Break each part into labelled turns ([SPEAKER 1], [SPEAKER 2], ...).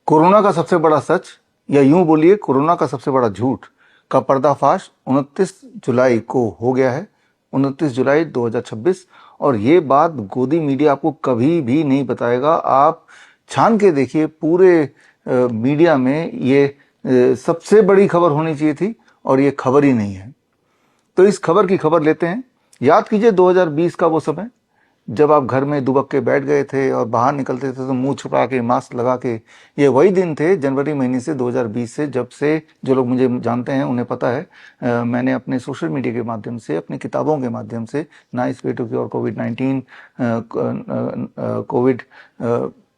[SPEAKER 1] Corona का सबसे बड़ा सच, या यूं बोलिए कोरोना का सबसे बड़ा झूठ का पर्दाफाश 29 जुलाई को हो गया है। 29 जुलाई 2026। और ये बात गोदी मीडिया आपको कभी भी नहीं बताएगा। आप छान के देखिए, पूरे मीडिया में ये सबसे बड़ी खबर होनी चाहिए थी और ये खबर ही नहीं है। तो इस खबर की खबर लेते हैं। याद कीजिए 2020 का वो समय जब आप घर में दुबक के बैठ गए थे और बाहर निकलते थे तो मुंह छुपा के, मास्क लगा के। ये वही दिन थे जनवरी महीने से 2020 से, जब से जो लोग मुझे जानते हैं उन्हें पता है, मैंने अपने सोशल मीडिया के माध्यम से, अपनी किताबों के माध्यम से नाइस वे टू क्योर कोविड-19, covid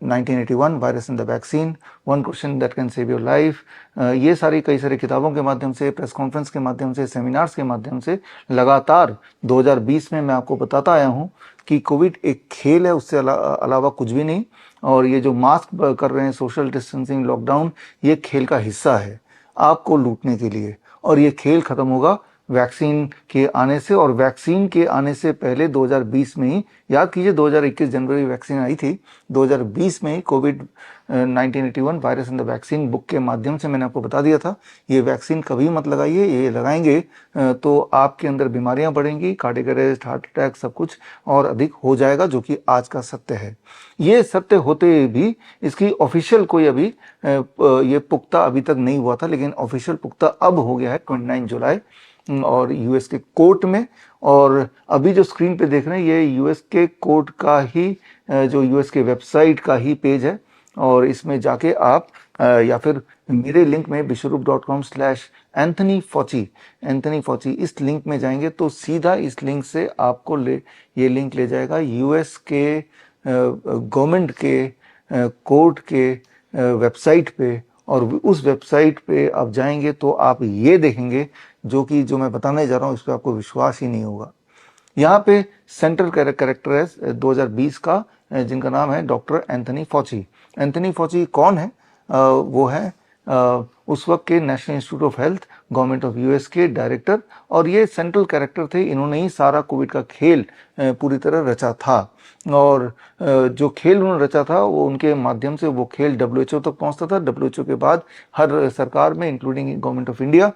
[SPEAKER 1] 1981, virus in the vaccine, one question that can save your life, ये सारी कई सारी किताबों के माध्यम से, प्रेस कॉन्फ्रेंस के माध्यम से, सेमिनार्स के माध्यम से लगातार 2020 में मैं आपको बताता आया हूं कि कोविड एक खेल है, उससे अलावा कुछ भी नहीं। और ये जो मास्क कर रहे हैं, सोशल डिस्टेंसिंग, लॉकडाउन, ये खेल का हिस्सा है आपको लूटने के लिए। और ये खेल खत्म होगा वैक्सीन के आने से। और वैक्सीन के आने से पहले 2020 में ही, याद कीजिए 2021 जनवरी वैक्सीन आई थी, 2020 में ही COVID 1981 virus in the vaccine book के माध्यम से मैंने आपको बता दिया था ये वैक्सीन कभी मत लगाइए, ये लगाएंगे तो आपके अंदर बीमारियां बढ़ेंगी, कार्डियक अरेस्ट, हार्ट अटैक, सब कुछ और अधिक हो जाएगा, जो कि आज का सत्य है। ये सत्य होते भी इसकी ऑफिशियल कोई अभी ये पुख्ता अभी तक नहीं हुआ था, लेकिन ऑफिशियल पुख्ता अब हो गया है 29 जुलाई और यूएस के कोर्ट में। और अभी जो स्क्रीन पे देख रहे हैं ये यूएस के कोर्ट का ही, जो यूएस के वेबसाइट का ही पेज है। और इसमें जाके आप या फिर मेरे लिंक में bishrup.com/Anthony Fauci, इस लिंक में जाएंगे तो सीधा इस लिंक से आपको ये लिंक ले जाएगा यूएस के गवर्नमेंट के कोर्ट के वेबसाइट पे। और उस वेबसाइट पे आप जाएंगे तो आप ये देखेंगे जो मैं बताने जा रहा हूँ, इस पर आपको विश्वास ही नहीं होगा। यहाँ पे सेंट्रल कैरेक्टर है 2020 का, जिनका नाम है डॉक्टर एंथनी फॉची। एंथनी फॉची कौन है? वो है उस वक्त के national Institute of Health, government of US के डायरेक्टर। और ये सेंट्रल कैरेक्टर थे, इन्होंने ही सारा कोविड का खेल पूरी तरह रचा था। और जो खेल उन्होंने रचा था वो उनके माध्यम से वो खेल डब्ल्यूएचओ तक पहुंचता था। डब्ल्यूएचओ के बाद हर सरकार में, इंक्लूडिंग गवर्नमेंट ऑफ इंडिया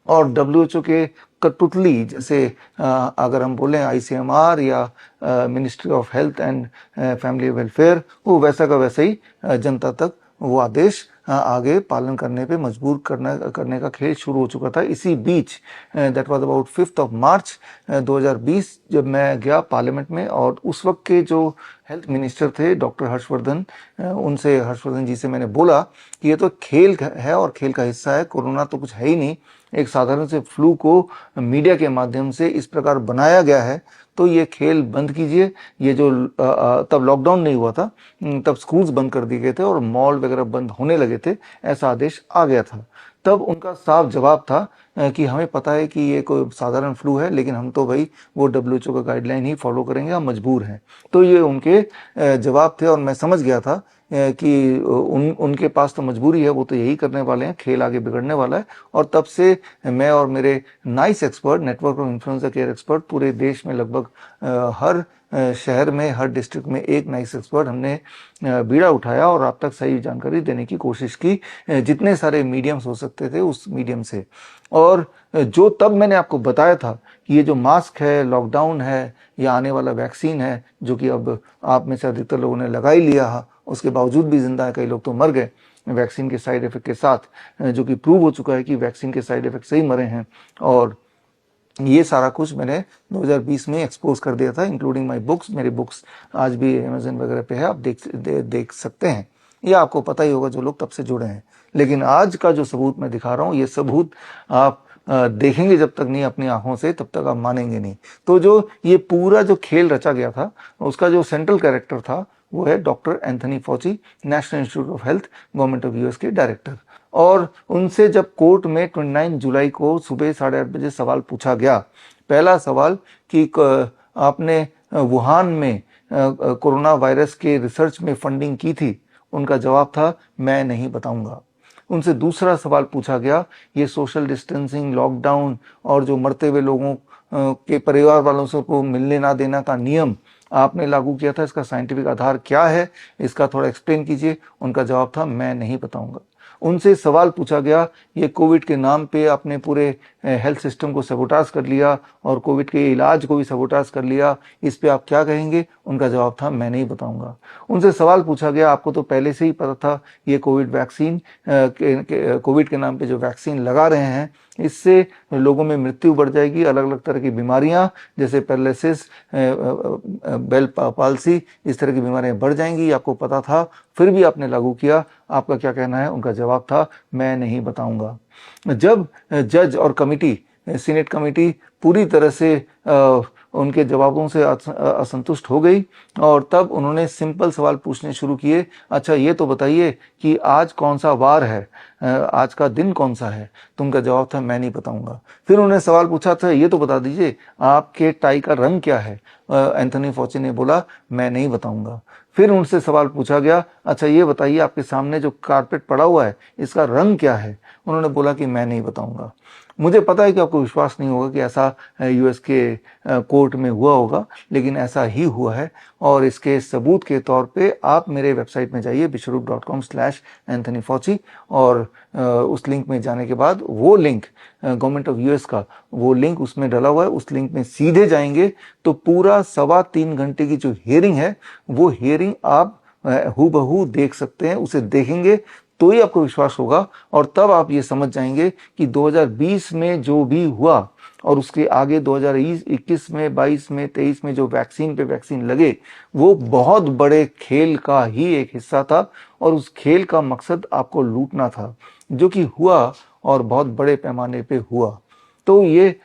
[SPEAKER 1] और डब्ल्यूएचओ के कठपुतली, जैसे अगर हम बोलें आईसीएमआर या ministry of health and family welfare, वो वैसा का वैसा ही जनता तक वो आदेश आगे पालन करने पे मजबूर करने का खेल शुरू हो चुका था। इसी बीच दैट वाज अबाउट 5 मार्च 2020 जब मैं गया पार्लियामेंट में, और उस वक्त के जो हेल्थ मिनिस्टर थे डॉक्टर हर्षवर्धन, हर्षवर्धन जी से मैंने बोला कि ये तो खेल है और खेल का हिस्सा है, कोरोना तो कुछ है ही नहीं, एक साधारण से फ्लू को मीडिया के माध्यम से इस प्रकार बनाया गया है, तो ये खेल बंद कीजिए। ये जो तब लॉकडाउन नहीं हुआ था, तब स्कूल्स बंद कर दिए गए थे और मॉल वगैरह बंद होने लगे थे, ऐसा आदेश आ गया था। तब उनका साफ जवाब था कि हमें पता है कि ये कोई साधारण फ्लू है, लेकिन हम तो भाई वो डब्ल्यूएचओ का गाइडलाइन ही फॉलो करेंगे, हम मजबूर हैं। तो ये उनके जवाब थे और मैं समझ गया था कि उनके पास तो मजबूरी है, वो तो यही करने वाले हैं, खेल आगे बिगड़ने वाला है। और तब से मैं और मेरे nice expert, network of influencer care expert, पूरे देश में लगभग हर शहर में, हर डिस्ट्रिक्ट में एक नाइस एक्सपर्ट हमने बीड़ा उठाया और आप तक सही जानकारी देने की कोशिश की, जितने सारे मीडियम्स हो सकते थे उस मीडियम से। और जो तब मैंने आपको बताया था कि ये जो मास्क है, लॉकडाउन है, या आने वाला वैक्सीन है, जो कि अब आप में से अधिकतर लोगों ने लगा ही लिया, उसके बावजूद भी जिंदा है, कई लोग तो मर गए वैक्सीन के साइड इफेक्ट के साथ, जो कि प्रूव हो चुका है कि वैक्सीन के साइड इफेक्ट से ही मरे हैं। और ये सारा कुछ मैंने 2020 में एक्सपोज कर दिया था, इंक्लूडिंग माय बुक्स। मेरी बुक्स आज भी अमेज़न वगैरह पे है, आप देख सकते हैं। ये आपको पता ही होगा जो लोग तब से जुड़े हैं। लेकिन आज का जो सबूत मैं दिखा रहा हूँ, ये सबूत आप देखेंगे जब तक नहीं अपनी आंखों से, तब तक आप मानेंगे नहीं। तो जो ये पूरा जो खेल रचा गया था, उसका जो सेंट्रल कैरेक्टर था वो है doctor Anthony Fauci, National Institute of Health, government of US के डायरेक्टर। और उनसे जब कोर्ट में 29 जुलाई को सुबह 8:30 बजे सवाल पूछा गया, पहला सवाल कि आपने वुहान में कोरोना वायरस के रिसर्च में फंडिंग की थी, उनका जवाब था मैं नहीं बताऊंगा। उनसे दूसरा सवाल पूछा गया, ये सोशल डिस्टेंसिंग, लॉकडाउन और जो मरते हुए लोगों के परिवार वालों से को मिलने ना देना का नियम, आपने लागू किया था, इसका साइंटिफिक आधार क्या है, इसका थोड़ा एक्सप्लेन कीजिए। उनका जवाब था मैं नहीं बताऊंगा। उनसे सवाल पूछा गया, ये कोविड के नाम पे आपने पूरे हेल्थ सिस्टम को सबोटाज कर लिया और कोविड के इलाज को भी सबोटाज कर लिया, इस पे आप क्या कहेंगे? उनका जवाब था मैं नहीं बताऊंगा। उनसे सवाल पूछा गया, आपको तो पहले से ही पता था ये कोविड वैक्सीन, कोविड के नाम पे जो वैक्सीन लगा रहे हैं इससे लोगों में मृत्यु बढ़ जाएगी, अलग अलग तरह की बीमारियां जैसे पैरालिसिस, बेल पाल्सी, इस तरह की बीमारियां बढ़ जाएंगी, आपको पता था, फिर भी आपने लागू किया, आपका क्या कहना है? उनका जवाब था मैं नहीं बताऊंगा। जब जज और कमिटी, सीनेट कमिटी पूरी तरह से उनके जवाबों से असंतुष्ट हो गई और तब उन्होंने सिंपल सवाल पूछने शुरू किए, अच्छा ये तो बताइए कि आज कौन सा वार है, आज का दिन कौन सा है? तो उनका जवाब था मैं नहीं बताऊंगा। फिर उन्होंने सवाल पूछा था ये तो बता दीजिए आपके टाई का रंग क्या है? एंथनी फॉची ने बोला मैं नहीं बताऊंगा। फिर उनसे सवाल पूछा गया, अच्छा ये बताइए आपके सामने जो कारपेट पड़ा हुआ है इसका रंग क्या है? उन्होंने बोला कि मैं नहीं बताऊंगा। मुझे पता है कि आपको विश्वास नहीं होगा कि ऐसा यूएस के कोर्ट में हुआ होगा, लेकिन ऐसा ही हुआ है और इसके सबूत के तौर पे आप मेरे वेबसाइट में जाइए bishrup.com/Anthony Fauci और उस लिंक में जाने के बाद वो लिंक गवर्नमेंट ऑफ यूएस का वो लिंक उसमें डला हुआ है, उस लिंक में सीधे जाएंगे तो पूरा 3.25 घंटे की जो हियरिंग है वो हियरिंग आप हूबहू देख सकते हैं। उसे देखेंगे तो ही आपको विश्वास होगा और तब आप ये समझ जाएंगे कि 2020 में जो भी हुआ और उसके आगे 2021 में, 22 में, 23 में जो वैक्सीन पे वैक्सीन लगे वो बहुत बड़े खेल का ही एक हिस्सा था और उस खेल का मकसद आपको लूटना था, जो कि हुआ और बहुत बड़े पैमाने पे हुआ। तो ये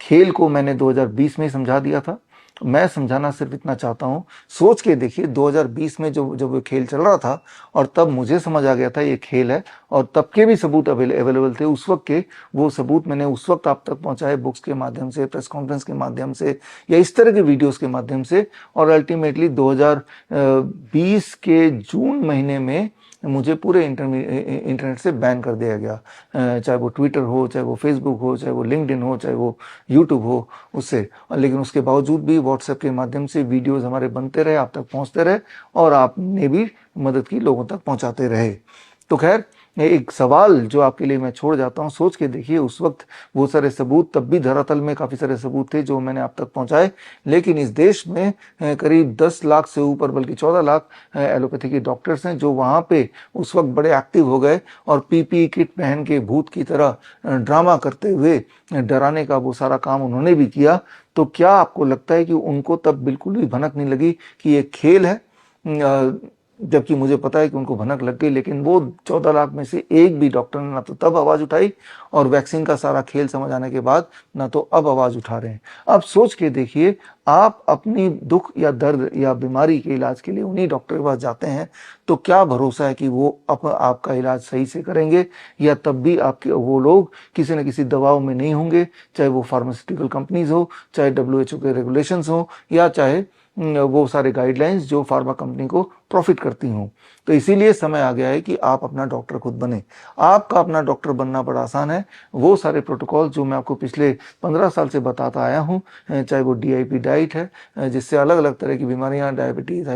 [SPEAKER 1] खेल को मैंने 2020 में ही समझा दिया था। मैं समझाना सिर्फ इतना चाहता हूँ, सोच के देखिए 2020 में जब वो खेल चल रहा था और तब मुझे समझ आ गया था ये खेल है और तब के भी सबूत अवेलेबल थे उस वक्त के, वो सबूत मैंने उस वक्त आप तक पहुंचाए बुक्स के माध्यम से, प्रेस कॉन्फ्रेंस के माध्यम से या इस तरह के वीडियोस के माध्यम से और अल्टीमेटली 2020 के जून महीने में मुझे पूरे इंटरनेट से बैन कर दिया गया, चाहे वो ट्विटर हो, चाहे वो फेसबुक हो, चाहे वो लिंक्डइन हो, चाहे वो यूट्यूब हो उससे। लेकिन उसके बावजूद भी व्हाट्सएप के माध्यम से वीडियोस हमारे बनते रहे, आप तक पहुंचते रहे और आपने भी मदद की, लोगों तक पहुंचाते रहे। तो खैर एक सवाल जो आपके लिए मैं छोड़ जाता हूं, सोच के देखिए उस वक्त वो सारे सबूत, तब भी धरातल में काफी सारे सबूत थे जो मैंने आप तक पहुंचाए, लेकिन इस देश में करीब 10 लाख से ऊपर बल्कि 14 लाख एलोपैथी के डॉक्टर्स हैं जो वहां पे उस वक्त बड़े एक्टिव हो गए और पीपीई किट पहन के भूत की तरह ड्रामा करते हुए डराने का वो सारा काम उन्होंने भी किया। तो क्या आपको लगता है कि उनको तब बिल्कुल भी भनक नहीं लगी कि ये खेल है? जबकि मुझे पता है कि उनको भनक लग गई, लेकिन वो 14 लाख में से एक भी डॉक्टर ने ना तो तब आवाज उठाई और वैक्सीन का सारा खेल समझ आने के बाद ना तो अब आवाज उठा रहे हैं। अब सोच के देखिए, आप अपनी दुख या दर्द या बीमारी के इलाज के लिए उन्हीं डॉक्टर के पास जाते हैं तो क्या भरोसा है कि वो आपका इलाज सही से करेंगे, या तब भी आपके वो लोग किसी न किसी दबाव में नहीं होंगे, चाहे वो फार्मास्यूटिकल कंपनीज हो, चाहे WHO के रेगुलेशंस हो, या चाहे वो सारे गाइडलाइंस जो फार्मा कंपनी को प्रॉफिट करती हूँ। तो इसीलिए समय आ गया है कि आप अपना डॉक्टर खुद बने। आपका अपना डॉक्टर बनना बड़ा आसान है। वो सारे प्रोटोकॉल जो मैं आपको पिछले 15 साल से बताता आया हूँ, चाहे वो DIP डाइट है जिससे अलग अलग तरह की बीमारियां, डायबिटीज,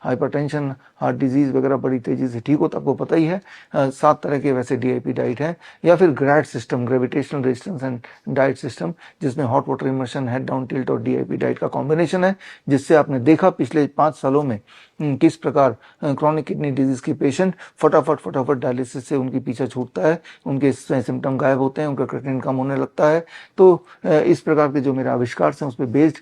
[SPEAKER 1] हाइपरटेंशन, हार्ट डिजीज वगैरह बड़ी तेजी से ठीक होता, आपको पता ही है। 7 तरह के वैसे DIP डाइट है, या फिर GRAD system, gravitational resistance and diet system, जिसमें hot water immersion, head down tilt और DIP डाइट का कॉम्बिनेशन है, जिससे आपने देखा पिछले 5 सालों में किस प्रकार क्रॉनिक किडनी डिजीज के पेशेंट फटाफट डायलिसिस से उनकी पीछा छूटता है, उनके सिम्टम गायब होते हैं, उनका क्रिएटिनिन कम होने लगता है। तो इस प्रकार के जो मेरे आविष्कार हैं उस पर बेस्ड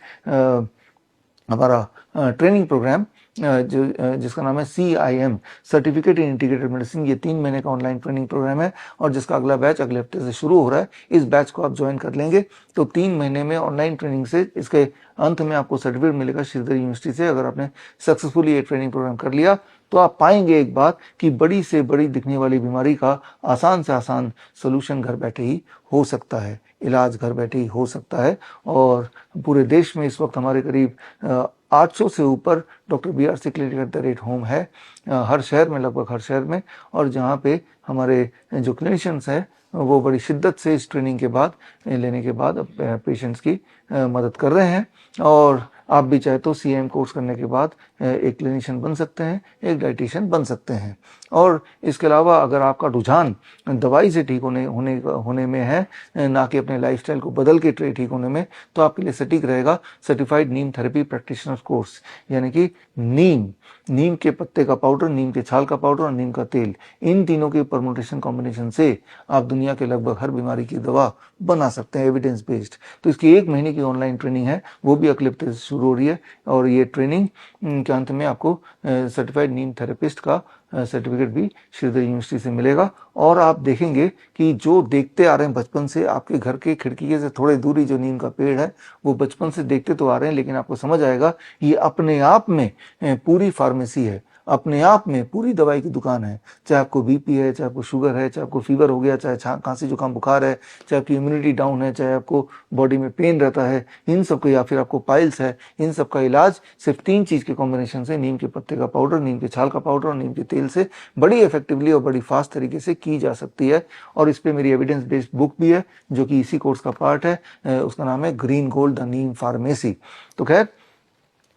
[SPEAKER 1] हमारा ट्रेनिंग प्रोग्राम जिसका नाम है CIM, certificate in integrated medicine, ये 3 महीने का ऑनलाइन ट्रेनिंग प्रोग्राम है और जिसका अगला बैच अगले हफ्ते से शुरू हो रहा है। इस बैच को आप ज्वाइन कर लेंगे तो 3 महीने में ऑनलाइन ट्रेनिंग से इसके अंत में आपको सर्टिफिकेट मिलेगा श्रीधर यूनिवर्सिटी से। अगर आपने सक्सेसफुली ये ट्रेनिंग प्रोग्राम कर लिया तो आप पाएंगे एक बात कि बड़ी से बड़ी दिखने वाली बीमारी का आसान से आसान सोल्यूशन घर बैठे ही हो सकता है, इलाज घर बैठे ही हो सकता है। और पूरे देश में इस वक्त हमारे करीब 800 से ऊपर doctor BRC clinic at the rate home है, हर शहर में, लगभग हर शहर में, और जहाँ पे हमारे जो क्लिनिशियंस हैं वो बड़ी शिद्दत से इस ट्रेनिंग के बाद लेने के बाद पेशेंट्स की मदद कर रहे हैं। और आप भी चाहे तो CIM कोर्स करने के बाद एक क्लिनिशियन बन सकते हैं, एक डाइटिशियन बन सकते हैं। और इसके अलावा अगर आपका रुझान दवाई से ठीक होने में है, ना कि अपने लाइफस्टाइल को बदल के ठीक होने में, तो आपके लिए सटीक रहेगा सर्टिफाइड नीम थेरेपी प्रैक्टिशनर कोर्स, यानी कि नीम के पत्ते का पाउडर, नीम के छाल का पाउडर और नीम का तेल, इन तीनों के परमुटेशन कॉम्बिनेशन से आप दुनिया के लगभग हर बीमारी की दवा बना सकते हैं, एविडेंस बेस्ड। तो इसकी 1 महीने की ऑनलाइन ट्रेनिंग है, वो भी अगले हफ्ते से शुरू हो रही है, और ये ट्रेनिंग के अंत में आपको सर्टिफाइड नीम थेरेपिस्ट का सर्टिफिकेट भी श्रीधर यूनिवर्सिटी से मिलेगा। और आप देखेंगे कि जो देखते आ रहे हैं बचपन से, आपके घर के खिड़की से थोड़े दूरी जो नीम का पेड़ है, वो बचपन से देखते तो आ रहे हैं, लेकिन आपको समझ आएगा ये अपने आप में पूरी फार्मेसी है, अपने आप में पूरी दवाई की दुकान है। चाहे आपको बीपी है, चाहे आपको शुगर है, चाहे आपको फीवर हो गया, चाहे खांसी जुकाम बुखार है, चाहे आपकी इम्यूनिटी डाउन है, चाहे आपको बॉडी में पेन रहता है, इन सब का, या फिर आपको पाइल्स है, इन सब का इलाज सिर्फ 3 चीज के कॉम्बिनेशन से, नीम के पत्ते का पाउडर, नीम के छाल का पाउडर और नीम के तेल से बड़ी इफेक्टिवली और बड़ी फास्ट तरीके से की जा सकती है। और इस पे मेरी एविडेंस बेस्ड बुक भी है जो कि इसी कोर्स का पार्ट है, उसका नाम है green gold the Neem pharmacy. तो खैर,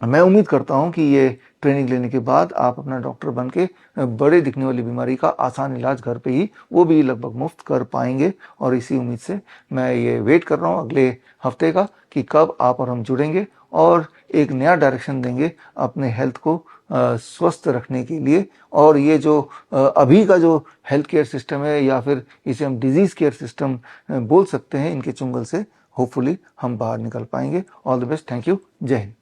[SPEAKER 1] मैं उम्मीद करता हूं कि ये ट्रेनिंग लेने के बाद आप अपना डॉक्टर बन के बड़े दिखने वाली बीमारी का आसान इलाज घर पे ही, वो भी लगभग मुफ्त कर पाएंगे। और इसी उम्मीद से मैं ये वेट कर रहा हूँ अगले हफ्ते का कि कब आप और हम जुड़ेंगे और एक नया डायरेक्शन देंगे अपने हेल्थ को स्वस्थ रखने के लिए। और ये जो अभी का जो हेल्थ केयर सिस्टम है, या फिर इसे हम डिजीज केयर सिस्टम बोल सकते हैं, इनके चुंगल से होपफुली हम बाहर निकल पाएंगे। All the best, thank you, जय हिंद।